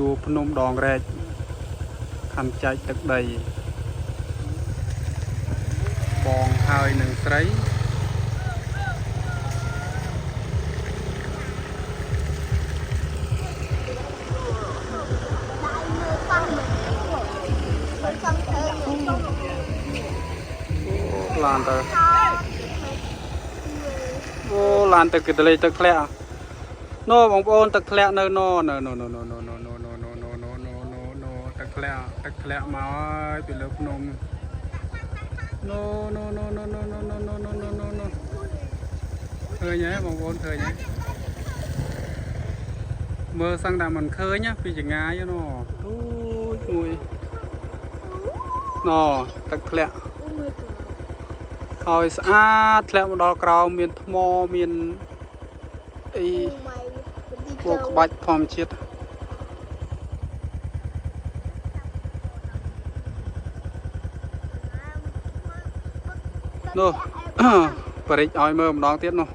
ជួរភ្នំដងរែកខណ្ឌចែកទឹកដីបងហើយនឹងស្រីឡានទៅអូឡានទៅគេទៅលេទឹកធ្លាក់ណូបងប្អូនទឹកធ្លាក់នៅណូទឹកធ្លាក់មកហើយពីលើភ្នំណូឃើញហ៎បងប្អូនឃើញហ៎មើលសឹងតែមិនឃើញពីចងាយណូទូចមួយណូទឹកធ្លាក់ហើយស្អាតធ្លាក់មកដល់ក្រោមមានថ្មមានអីពណ៌ក្បាច់ធម្មជាតិនោះបរិចឲ្យមើលម្ដងទៀតនោះ